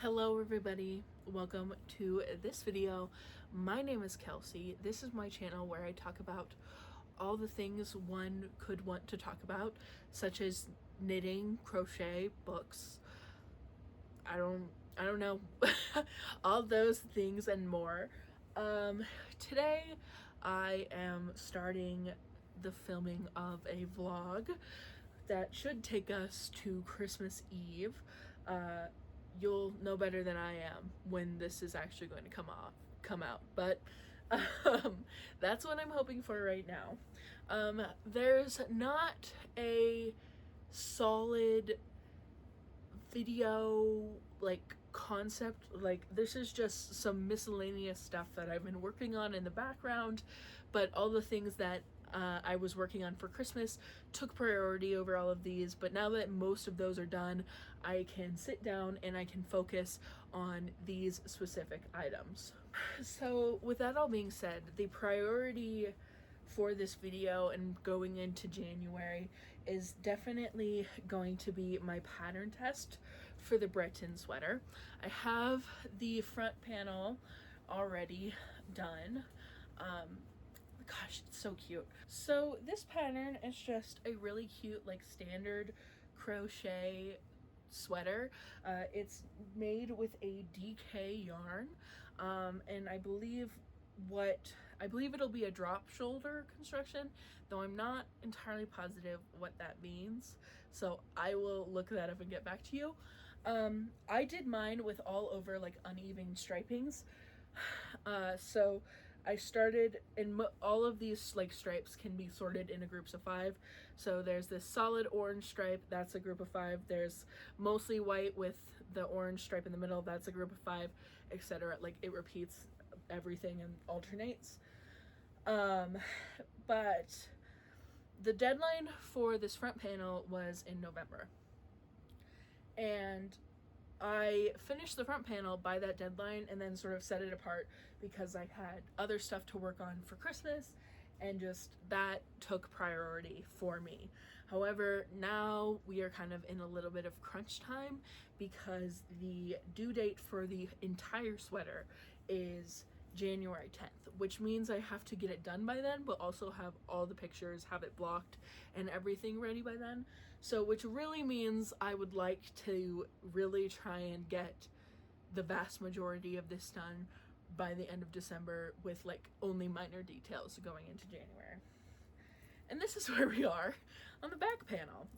Hello everybody, welcome to this video. My name is Kelsey. This is my channel where I talk about all the things one could want to talk about, such as knitting, crochet, books, I don't know, all those things and more. Today I am starting the filming of a vlog that should take us to Christmas Eve. You'll know better than I am when this is actually going to come out, but that's what I'm hoping for right now. There's not a solid video concept. This is just some miscellaneous stuff that I've been working on in the background, but all the things that I was working on for Christmas took priority over all of these. But now that most of those are done, I can sit down and I can focus on these specific items. So with that all being said, the priority for this video and going into January is definitely going to be my pattern test for the Breton sweater. I have the front panel already done. Gosh, it's so cute. So this pattern is just a really cute, standard crochet sweater. It's made with a DK yarn, and I believe it'll be a drop shoulder construction, though I'm not entirely positive what that means. So I will look that up and get back to you. I did mine with all over uneven stripings. So I started in all of these stripes can be sorted into groups of 5. So there's this solid orange stripe, that's a group of 5. There's mostly white with the orange stripe in the middle, that's a group of 5, etc. It repeats everything and alternates. But the deadline for this front panel was in November, and I finished the front panel by that deadline and then sort of set it apart because I had other stuff to work on for Christmas, and just that took priority for me. However, now we are kind of in a little bit of crunch time because the due date for the entire sweater is January 10th, which means I have to get it done by then, but also have all the pictures, have it blocked and everything ready by then. So which really means I would like to really try and get the vast majority of this done by the end of December, with only minor details going into January. And this is where we are on the back panel.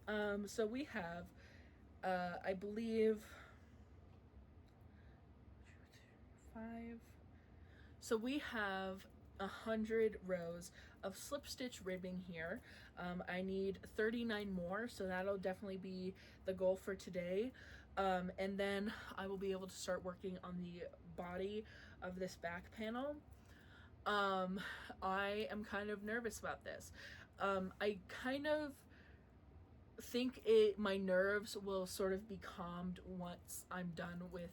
So we have I believe 5. So we have 100 rows of slip stitch ribbing here. I need 39 more, so that'll definitely be the goal for today. And then I will be able to start working on the body of this back panel. I am kind of nervous about this. I kind of think my nerves will sort of be calmed once I'm done with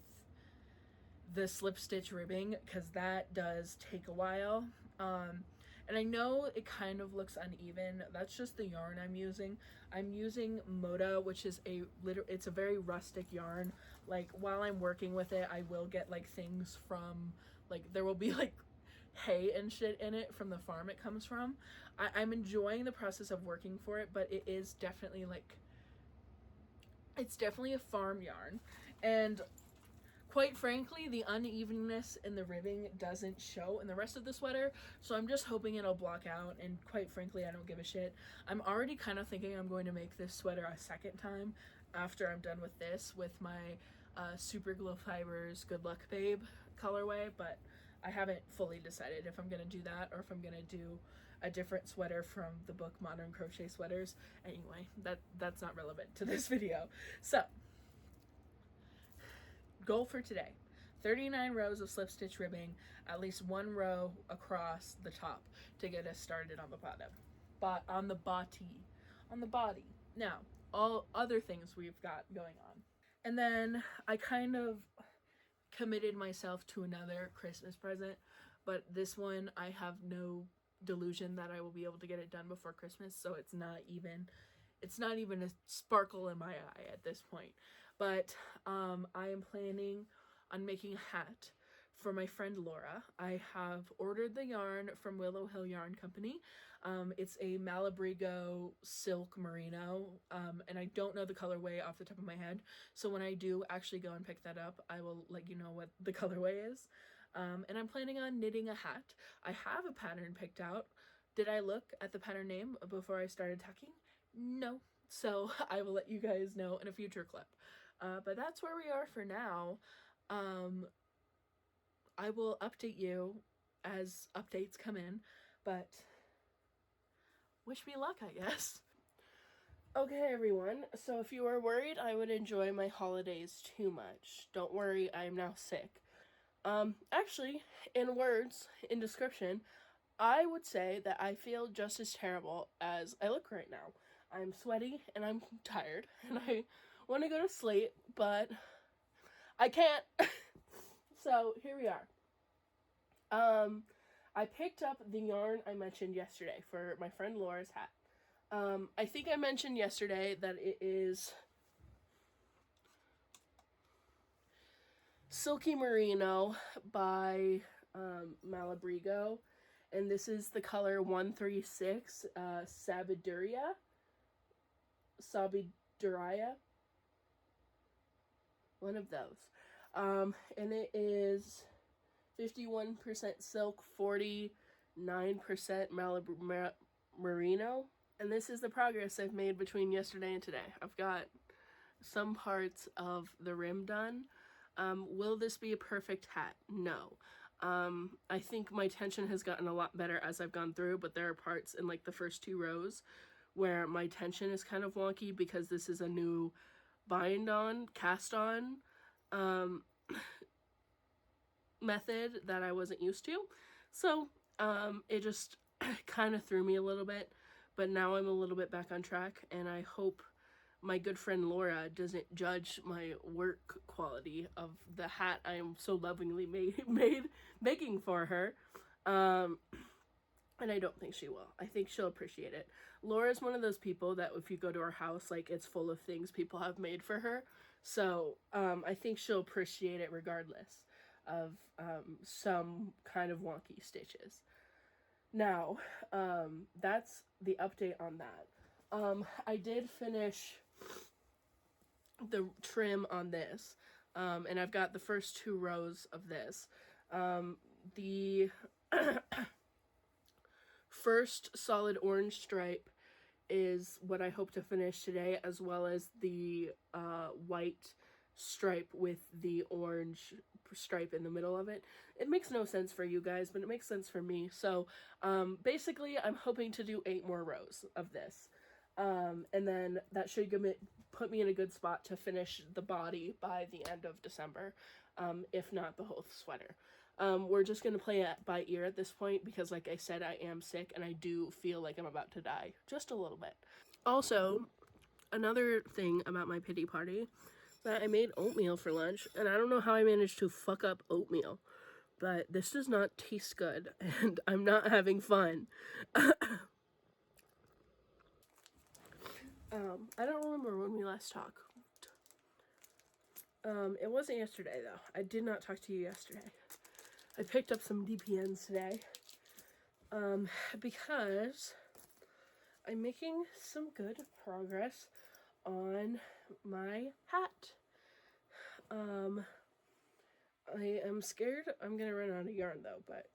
the slip stitch ribbing, because that does take a while. And I know it kind of looks uneven. That's just the yarn I'm using. I'm using Moda, which is it's a very rustic yarn. While I'm working with it, I will get things from there will be hay and shit in it from the farm it comes from. I'm enjoying the process of working for it, but it is definitely it's definitely a farm yarn. And quite frankly, the unevenness in the ribbing doesn't show in the rest of the sweater, so I'm just hoping it'll block out, and quite frankly, I don't give a shit. I'm already kind of thinking I'm going to make this sweater a second time after I'm done with this, with my Super Glow Fibers Good Luck Babe colorway, but I haven't fully decided if I'm going to do that or if I'm going to do a different sweater from the book Modern Crochet Sweaters. Anyway, that's not relevant to this video. So goal for today: 39 rows of slip stitch ribbing, at least 1 row across the top to get us started on the bottom, on the body. Now, all other things we've got going on. And then I kind of committed myself to another Christmas present, but this one I have no delusion that I will be able to get it done before Christmas, so it's not even a sparkle in my eye at this point. but I am planning on making a hat for my friend Laura. I have ordered the yarn from Willow Hill Yarn Company. It's a Malabrigo silk merino, and I don't know the colorway off the top of my head, so when I do actually go and pick that up, I will let you know what the colorway is. And I'm planning on knitting a hat. I have a pattern picked out. Did I look at the pattern name before I started talking? No. So I will let you guys know in a future clip. But that's where we are for now. I will update you as updates come in, but wish me luck, I guess. Okay, everyone, so if you are worried I would enjoy my holidays too much, don't worry, I am now sick. Actually, in description, I would say that I feel just as terrible as I look right now. I'm sweaty and I'm tired and I want to go to sleep, but I can't. So here we are. I picked up the yarn I mentioned yesterday for my friend Laura's hat. I think I mentioned yesterday that it is Silky Merino by Malabrigo, and this is the color 136, Sabiduria, one of those. And it is 51% silk, 49% merino. And this is the progress I've made between yesterday and today. I've got some parts of the rim done. Will this be a perfect hat? No. I think my tension has gotten a lot better as I've gone through, but there are parts in like the first 2 rows where my tension is kind of wonky because this is a new cast on method that I wasn't used to. So it just kind of threw me a little bit, but now I'm a little bit back on track, and I hope my good friend Laura doesn't judge my work quality of the hat I am so lovingly making for her. And I don't think she will. I think she'll appreciate it. Laura's one of those people that if you go to her house, like, it's full of things people have made for her. So I think she'll appreciate it regardless of some kind of wonky stitches. Now, that's the update on that. I did finish the trim on this, and I've got the first 2 rows of this. The first solid orange stripe is what I hope to finish today, as well as the white stripe with the orange stripe in the middle of it. It makes no sense for you guys, but it makes sense for me. So basically I'm hoping to do 8 more rows of this. And then that should put me in a good spot to finish the body by the end of December, if not the whole sweater. We're just going to play it by ear at this point because, like I said, I am sick and I do feel like I'm about to die. Just a little bit. Also, another thing about my pity party, that I made oatmeal for lunch, and I don't know how I managed to fuck up oatmeal, but this does not taste good, and I'm not having fun. I don't remember when we last talked. It wasn't yesterday, though. I did not talk to you yesterday. I picked up some DPNs today, because I'm making some good progress on my hat. I am scared I'm gonna run out of yarn, though, but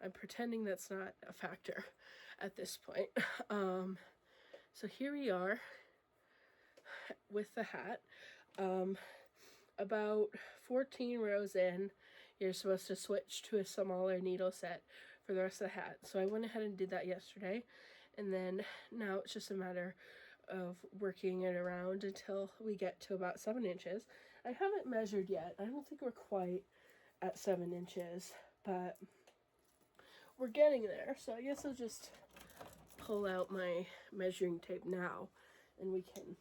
I'm pretending that's not a factor at this point. So here we are with the hat. About 14 rows in, you're supposed to switch to a smaller needle set for the rest of the hat. So I went ahead and did that yesterday, and then now it's just a matter of working it around until we get to about 7 inches. I haven't measured yet. I don't think we're quite at 7 inches, but we're getting there. So I guess I'll just pull out my measuring tape now, and we can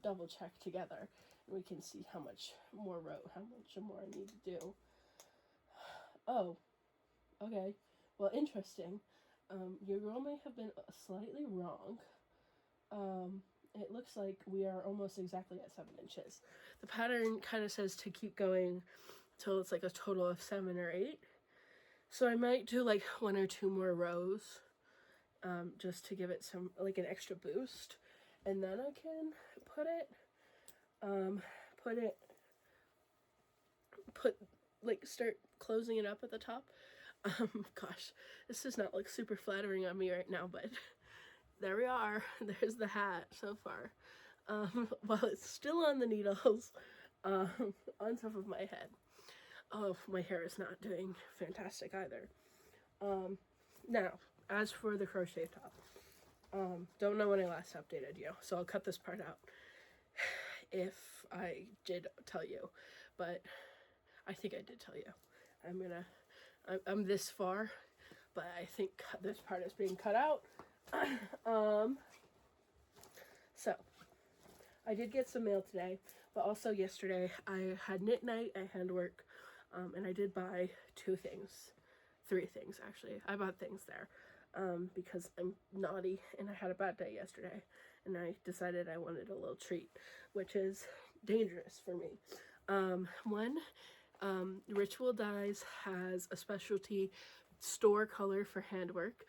double check together, and we can see how much more I need to do. Oh, okay. Well, interesting. Your girl may have been slightly wrong. it looks like we are almost exactly at 7 inches. The pattern kind of says to keep going till it's like a total of 7 or 8. So I might do like 1 or 2 more rows, just to give it some, like an extra boost. And then I can start closing it up at the top. Gosh, this does not look super flattering on me right now, but there we are. There's the hat so far. While it's still on the needles, on top of my head. Oh, my hair is not doing fantastic either. Now, as for the crochet top, don't know when I last updated you, so I'll cut this part out if I did tell you, but I think I did tell you. I'm this far, but I think this part is being cut out. So, I did get some mail today, but also yesterday I had knit night, I handwork, and I did buy 3 things actually. I bought things there, because I'm naughty and I had a bad day yesterday, and I decided I wanted a little treat, which is dangerous for me. One, Ritual Dyes has a specialty store color for handwork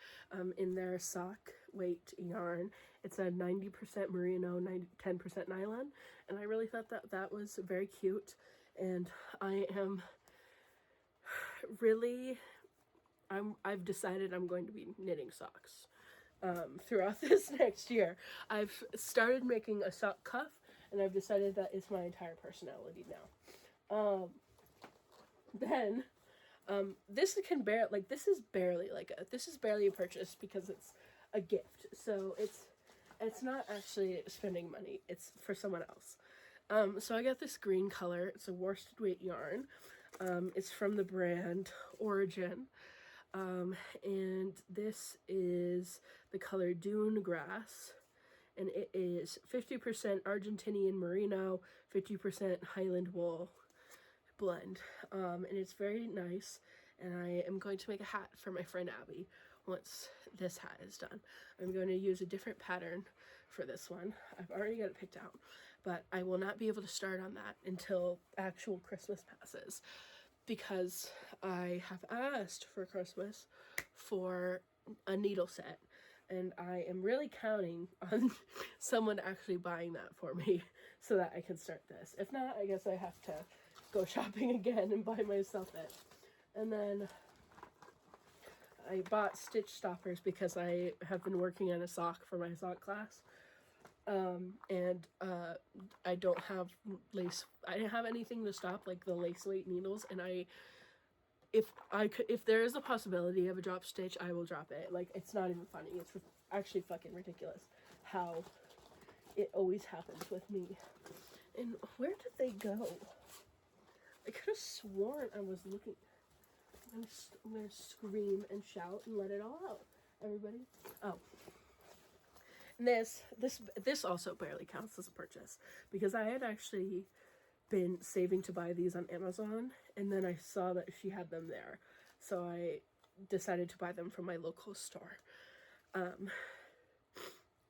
in their sock weight yarn. It's a 90% merino, 10% nylon, and I really thought that was very cute, and I've decided I'm going to be knitting socks throughout this next year. I've started making a sock cuff, and I've decided that it's my entire personality now. Then this is barely a purchase because it's a gift, so it's not actually spending money, it's for someone else. So I got this green color. It's a worsted weight yarn. It's from the brand Origin, and this is the color Dune Grass, and it is 50% Argentinian merino, 50% Highland wool blend, and it's very nice, and I am going to make a hat for my friend Abby once this hat is done. I'm going to use a different pattern for this one. I've already got it picked out, but I will not be able to start on that until actual Christmas passes, because I have asked for Christmas for a needle set, and I am really counting on someone actually buying that for me so that I can start this. If not, I guess I have to go shopping again and buy myself it. And then I bought stitch stoppers because I have been working on a sock for my sock class, and I don't have lace. I didn't have anything to stop like the lace weight needles, and if there is a possibility of a drop stitch, I will drop it. Like, it's not even funny. It's actually fucking ridiculous how it always happens with me. And where did they go? I could have sworn I was looking. I'm gonna scream and shout and let it all out, everybody. Oh, and this also barely counts as a purchase, because I had actually been saving to buy these on Amazon, and then I saw that she had them there, so I decided to buy them from my local store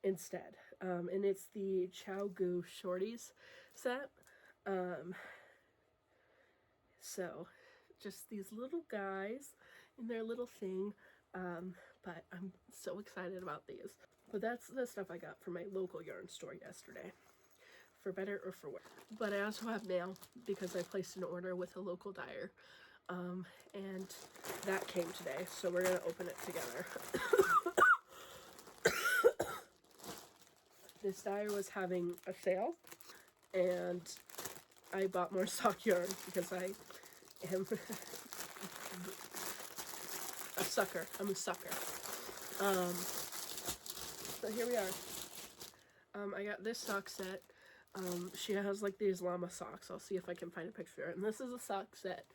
instead. And it's the Chow Goo Shorties set. So just these little guys in their little thing, but I'm so excited about these. But that's the stuff I got from my local yarn store yesterday, for better or for worse. But I also have mail because I placed an order with a local dyer, and that came today, so we're gonna open it together. This dyer was having a sale, and I bought more sock yarn because I am a sucker. I'm a sucker. So here we are. I got this sock set. She has like these llama socks. I'll see if I can find a picture. And this is a sock set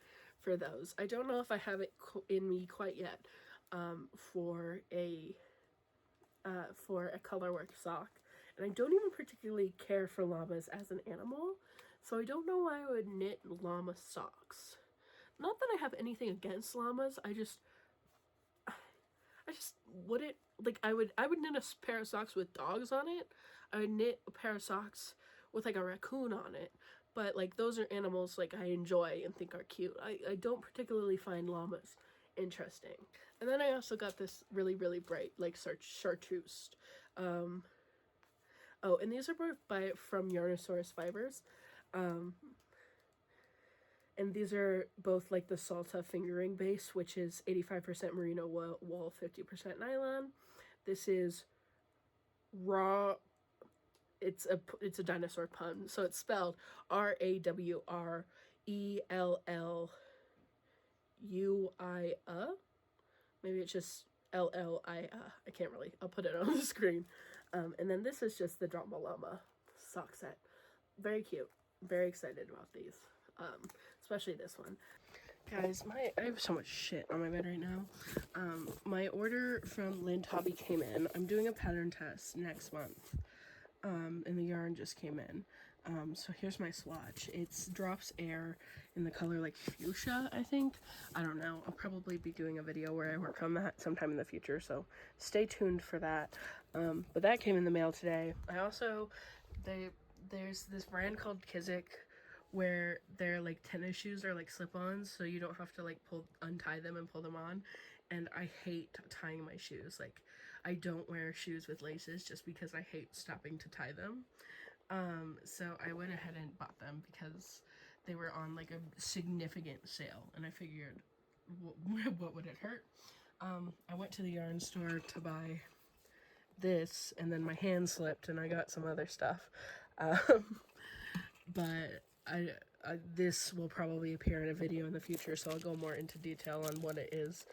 for those. I don't know if I have it in me quite yet for a colorwork sock. And I don't even particularly care for llamas as an animal, so I don't know why I would knit llama socks. Not that I have anything against llamas, I just I just wouldn't, like, I would knit a pair of socks with dogs on it. I would knit a pair of socks with like a raccoon on it. But like those are animals like I enjoy and think are cute. I don't particularly find llamas interesting. And then I also got this really, really bright like chartreuse. Oh, and these are both from Yarnosaurus Fibers. And these are both like the Salta fingering base, which is 85% merino wool, 50% nylon. This is raw. It's a dinosaur pun, so it's spelled Rawrelluia. Maybe it's just LLIA. I can't really. I'll put it on the screen. And then this is just the Drama Llama sock set. Very cute. Very excited about these. Especially this one. Guys, I have so much shit on my bed right now. My order from Lind Hobby came in. I'm doing a pattern test next month. And the yarn just came in. So here's my swatch. It's Drops Air in the color like fuchsia, I think. I don't know. I'll probably be doing a video where I work on that sometime in the future, so stay tuned for that. But that came in the mail today. I also, there's this brand called Kizik where their like tennis shoes are like slip-ons, so you don't have to like untie them and pull them on. And I hate tying my shoes. Like, I don't wear shoes with laces just because I hate stopping to tie them. So I went ahead and bought them because they were on like a significant sale, and I figured, what would it hurt? I went to the yarn store to buy this, and then my hand slipped and I got some other stuff. But this will probably appear in a video in the future, so I'll go more into detail on what it is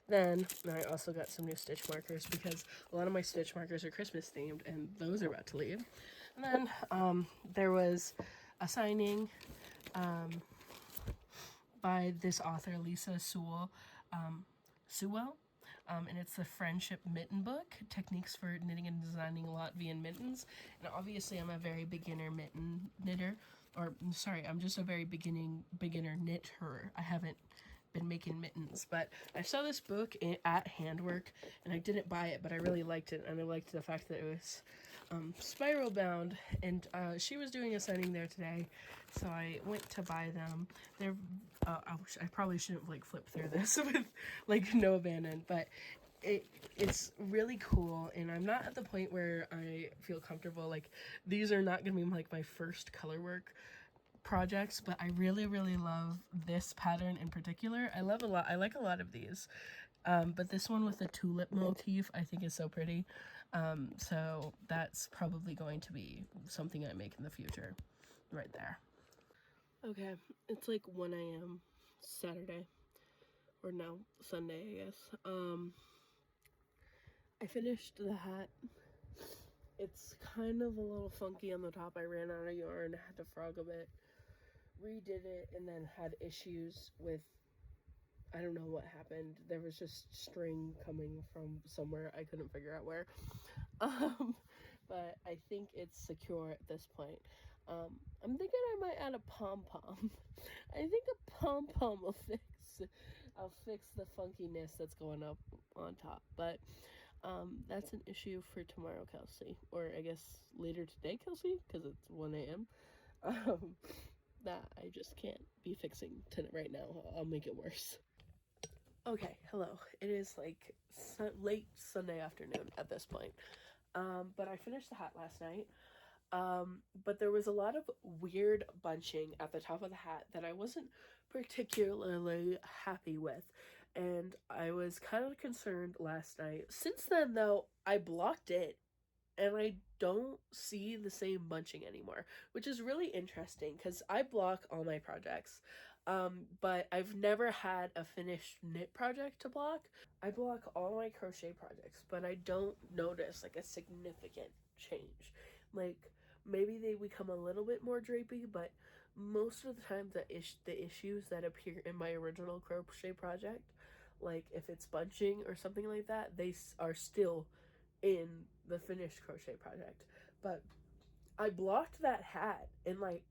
then. And I also got some new stitch markers because a lot of my stitch markers are Christmas themed, and those are about to leave. And then there was a signing by this author, Lisa Sewell, and it's the Friendship Mitten Book, Techniques for Knitting and Designing Latvian Mittens. And obviously I'm a very beginner mitten knitter, or sorry, I'm just a very beginner knitter. I haven't been making mittens, but I saw this book at Handwork, and I didn't buy it, but I really liked it, and I liked the fact that it was spiral bound, and she was doing a signing there today, so I went to buy them. They're I probably shouldn't like flip through this with like no abandon, but it's really cool, and I'm not at the point where I feel comfortable. Like, these are not gonna be like my first color work projects, but I really, really love this pattern in particular. I like a lot of these, but this one with the tulip motif I think is so pretty. So that's probably going to be something I make in the future right there. Okay, it's like 1 a.m. Saturday, or no, Sunday, I guess. I finished the hat. It's kind of a little funky on the top. I ran out of yarn, had to frog a bit, redid it, and then had issues with, I don't know what happened. There was just string coming from somewhere. I couldn't figure out where. But I think it's secure at this point. I'm thinking I might add a pom-pom. I think a pom-pom will fix the funkiness that's going up on top. But that's an issue for tomorrow, Kelsey. Or I guess later today, Kelsey, because it's 1 a.m. That I just can't be fixing right now. I'll make it worse. Okay, hello. It is like late Sunday afternoon at this point. But I finished the hat last night. But there was a lot of weird bunching at the top of the hat that I wasn't particularly happy with. And I was kind of concerned last night. Since then, though, I blocked it, and I don't see the same bunching anymore, which is really interesting because I block all my projects. But I've never had a finished knit project to block. I block all my crochet projects, but I don't notice like a significant change. Like, maybe they become a little bit more drapey, but most of the time the issues that appear in my original crochet project, like if it's bunching or something like that, they are still in the finished crochet project. But I blocked that hat, and like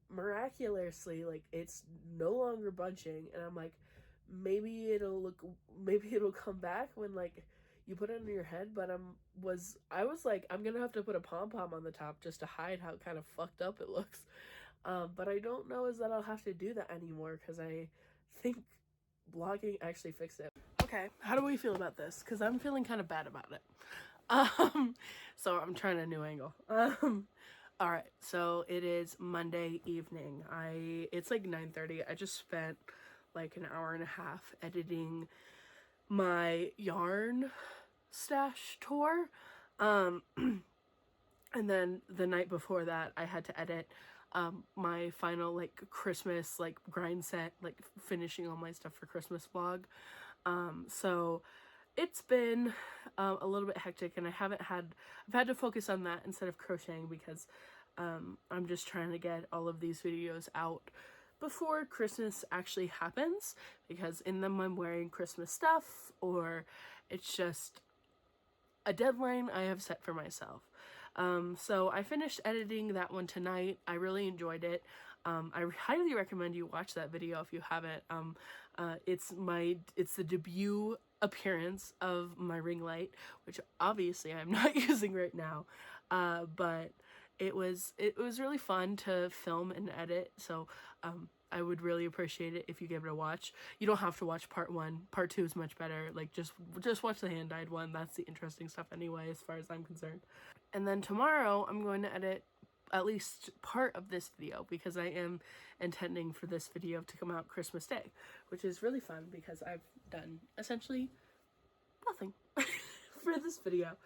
miraculously, like, it's no longer bunching, and I'm like, maybe it'll come back when like you put it on your head, but I was like, I'm gonna have to put a pom-pom on the top just to hide how kind of fucked up it looks. But I don't know is that I'll have to do that anymore because I think blogging actually fixed it. Okay, how do we feel about this? Because I'm feeling kind of bad about it. So I'm trying a new angle. All right, so it is Monday evening. It's like 9:30. I just spent like an hour and a half editing my yarn stash tour. And then the night before that, I had to edit my final like Christmas like grind set, like finishing all my stuff for Christmas vlog. So it's been a little bit hectic, and I've had to focus on that instead of crocheting because I'm just trying to get all of these videos out before Christmas actually happens, because in them I'm wearing Christmas stuff, or it's just a deadline I have set for myself. So I finished editing that one tonight. I really enjoyed it. I highly recommend you watch that video if you haven't. It's the debut appearance of my ring light, which obviously I'm not using right now. But it was really fun to film and edit. So I would really appreciate it if you gave it a watch. You don't have to watch part 1. Part 2 is much better. Like just watch the hand-dyed one. That's the interesting stuff anyway, as far as I'm concerned. And then tomorrow I'm going to edit at least part of this video, because I am intending for this video to come out Christmas Day, which is really fun because I've done essentially nothing for this video.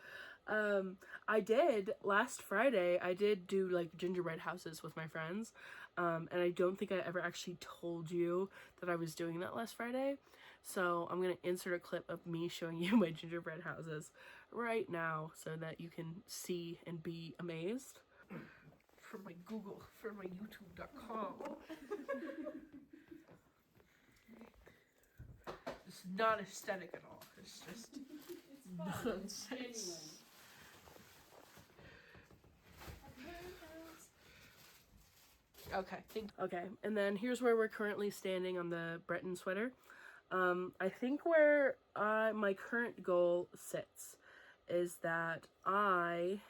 I did last Friday, I did do like gingerbread houses with my friends, and I don't think I ever actually told you that I was doing that last Friday, so I'm gonna insert a clip of me showing you my gingerbread houses right now so that you can see and be amazed. For my youtube.com. It's not aesthetic at all. It's just nonsense. Okay, and then here's where we're currently standing on the Breton sweater. I think where my current goal sits is that I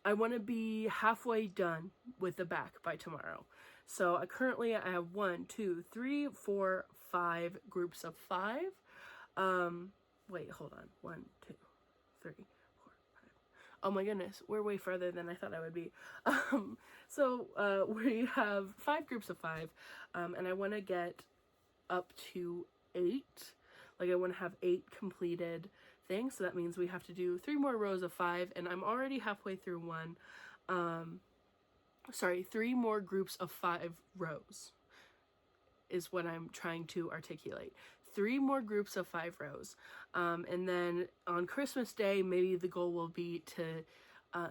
want to be halfway done with the back by tomorrow. So currently I have 1, 2, 3, 4, 5 groups of 5. Wait, hold on. 1, 2, 3, 4, 5. Oh my goodness, we're way further than I thought I would be. So we have 5 groups of 5, and I want to get up to 8. Like I want to have 8 completed things, so that means we have to do 3 more rows of 5, and I'm already halfway through one. 3 more groups of 5 rows is what I'm trying to articulate. 3 more groups of 5 rows. And then on Christmas Day, maybe the goal will be to, I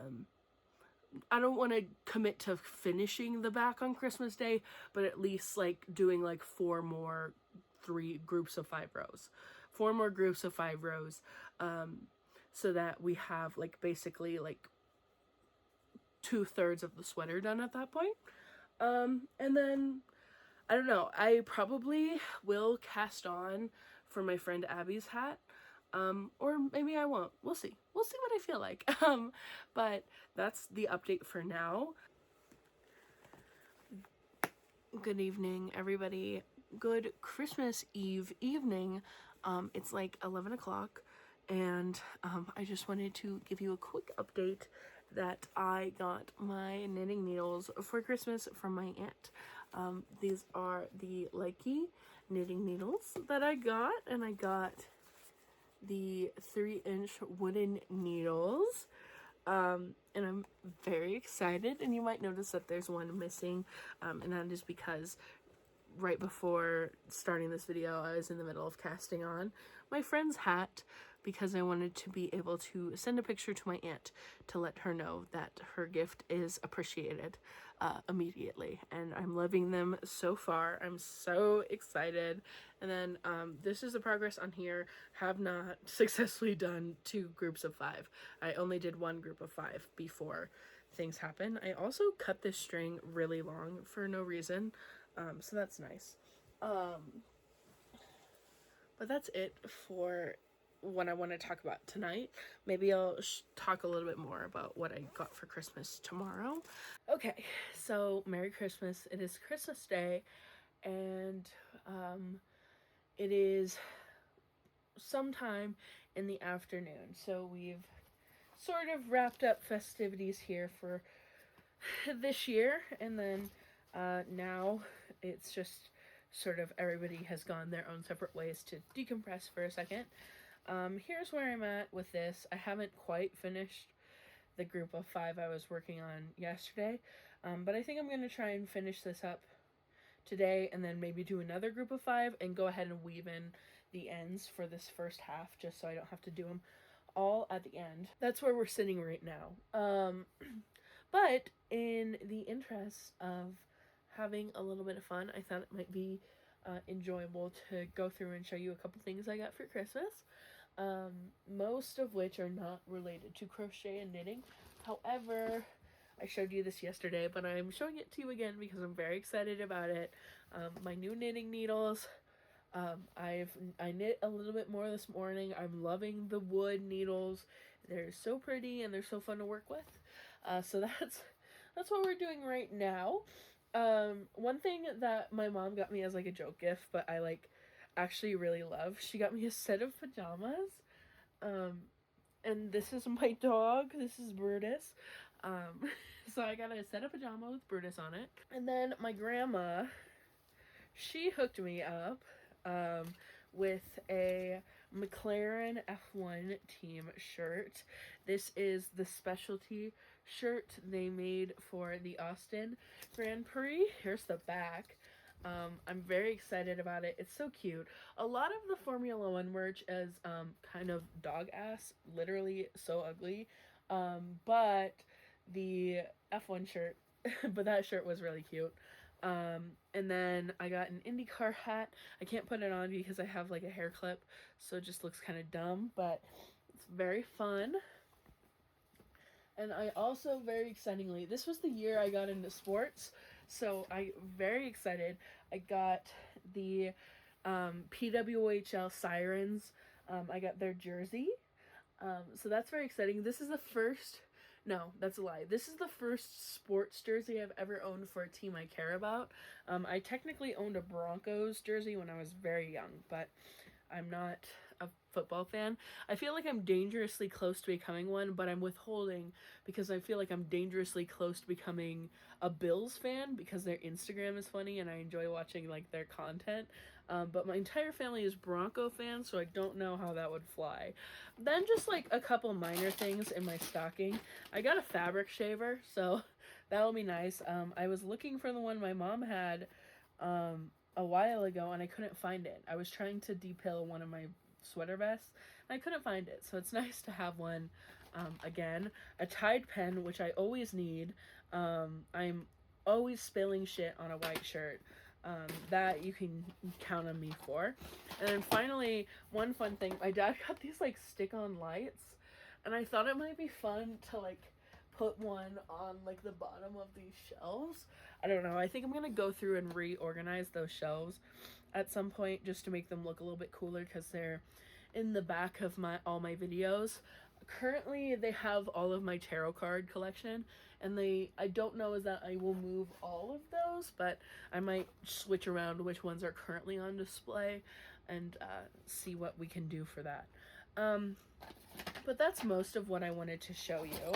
don't want to commit to finishing the back on Christmas Day, but at least like doing like 4 more 3 groups of 5 rows. 4 more groups of 5 rows, so that we have like basically like 2/3 of the sweater done at that point. And then I don't know, I probably will cast on for my friend Abby's hat, or maybe I won't. We'll see what I feel like. But that's the update for now. Good evening, everybody. Good Christmas Eve evening. It's like 11 o'clock, and I just wanted to give you a quick update that I got my knitting needles for Christmas from my aunt. These are the Likey knitting needles that I got, and I got the 3-inch wooden needles. And I'm very excited, and you might notice that there's one missing, and that is because right before starting this video, I was in the middle of casting on my friend's hat because I wanted to be able to send a picture to my aunt to let her know that her gift is appreciated immediately. And I'm loving them so far. I'm so excited. And then this is the progress on here. Have not successfully done 2 groups of 5. I only did 1 group of 5 before things happen. I also cut this string really long for no reason. So that's nice. But that's it for what I want to talk about tonight. Maybe I'll talk a little bit more about what I got for Christmas tomorrow. Okay, so Merry Christmas. It is Christmas Day, and it is sometime in the afternoon. So we've sort of wrapped up festivities here for this year, and then now it's just sort of everybody has gone their own separate ways to decompress for a second. Here's where I'm at with this. I haven't quite finished the group of 5 I was working on yesterday, but I think I'm going to try and finish this up today, and then maybe do another group of 5 and go ahead and weave in the ends for this first half, just so I don't have to do them all at the end. That's where we're sitting right now. But in the interest of having a little bit of fun, I thought it might be enjoyable to go through and show you a couple things I got for Christmas, most of which are not related to crochet and knitting. However, I showed you this yesterday, but I'm showing it to you again because I'm very excited about it. My new knitting needles. I knit a little bit more this morning. I'm loving the wood needles. They're so pretty and they're so fun to work with. So that's what we're doing right now. One thing that my mom got me as like a joke gift, but I like actually really love, she got me a set of pajamas. And this is my dog. This is Brutus. So I got a set of pajamas with Brutus on it. And then my grandma, she hooked me up with a McLaren F1 team shirt. This is the specialty shirt they made for the Austin Grand Prix. Here's the back. I'm very excited about it. It's so cute. A lot of the Formula One merch is kind of dog ass, literally so ugly. But the F1 shirt, but that shirt was really cute. And then I got an IndyCar hat. I can't put it on because I have like a hair clip, so it just looks kind of dumb, but it's very fun. And I also, very excitingly, this was the year I got into sports, so I'm very excited. I got the PWHL Sirens. I got their jersey. So that's very exciting. This is the first, no, that's a lie. This is the first sports jersey I've ever owned for a team I care about. I technically owned a Broncos jersey when I was very young, but I'm not a football fan. I feel like I'm dangerously close to becoming one, but I'm withholding because I feel like I'm dangerously close to becoming a Bills fan because their Instagram is funny and I enjoy watching like their content. But my entire family is Bronco fans, so I don't know how that would fly. Then just like a couple minor things in my stocking. I got a fabric shaver, so that'll be nice. I was looking for the one my mom had a while ago and I couldn't find it. I was trying to depil one of my sweater vests and I couldn't find it, so it's nice to have one again. A Tide pen, which I always need. I'm always spilling shit on a white shirt. That you can count on me for. And then finally, one fun thing, my dad got these like stick-on lights, and I thought it might be fun to like put one on like the bottom of these shelves. I don't know, I think I'm gonna go through and reorganize those shelves at some point just to make them look a little bit cooler because they're in the back of all my videos. Currently they have all of my tarot card collection, and I don't know is that I will move all of those, but I might switch around which ones are currently on display and see what we can do for that. But that's most of what I wanted to show you.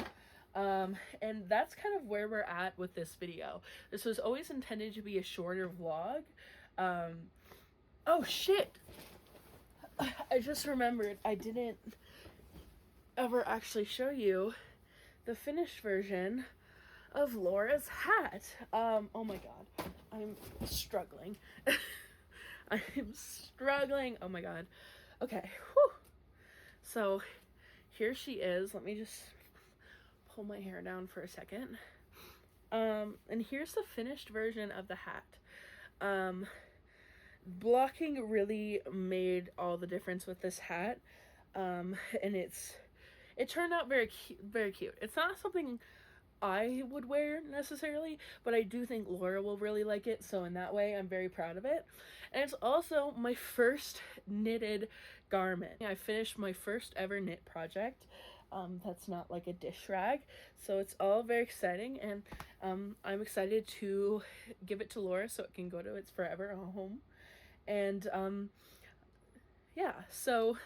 And that's kind of where we're at with this video. This was always intended to be a shorter vlog. Oh shit! I just remembered I didn't ever actually show you the finished version of Laura's hat. Oh my god, I'm struggling. I'm struggling. Oh my god. Okay, whew. So here she is. Let me just pull my hair down for a second. And here's the finished version of the hat. Blocking really made all the difference with this hat. And it turned out very cute. It's not something I would wear necessarily, but I do think Laura will really like it, so in that way I'm very proud of it. And it's also my first knitted garment. I finished my first ever knit project. That's not like a dish rag, so it's all very exciting, and I'm excited to give it to Laura so it can go to its forever home. And yeah, so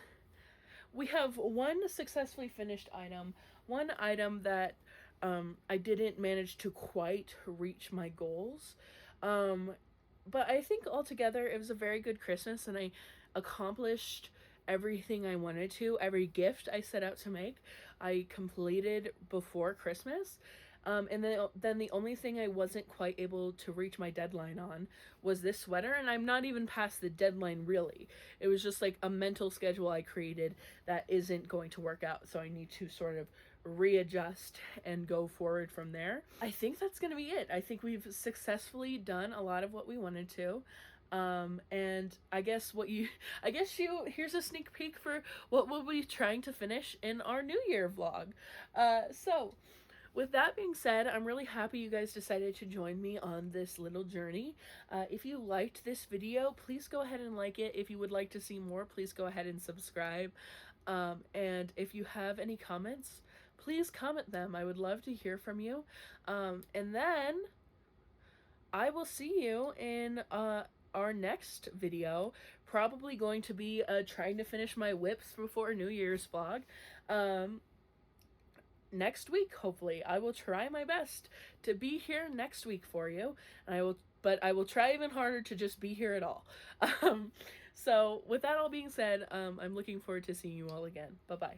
we have one successfully finished item, one item that I didn't manage to quite reach my goals. But I think altogether it was a very good Christmas, and I accomplished everything I wanted to. Every gift I set out to make, I completed before Christmas. And then the only thing I wasn't quite able to reach my deadline on was this sweater, and I'm not even past the deadline really. It was just like a mental schedule I created that isn't going to work out, so I need to sort of readjust and go forward from there. I think that's going to be it. I think we've successfully done a lot of what we wanted to. And here's a sneak peek for what we'll be trying to finish in our New Year vlog. So with that being said, I'm really happy you guys decided to join me on this little journey. If you liked this video, please go ahead and like it. If you would like to see more, please go ahead and subscribe. And if you have any comments, please comment them. I would love to hear from you. And then I will see you in our next video, probably going to be trying to finish my whips before New Year's vlog. Next week, hopefully. I will try my best to be here next week for you, and I will try even harder to just be here at all. So with that all being said, I'm looking forward to seeing you all again. Bye-bye.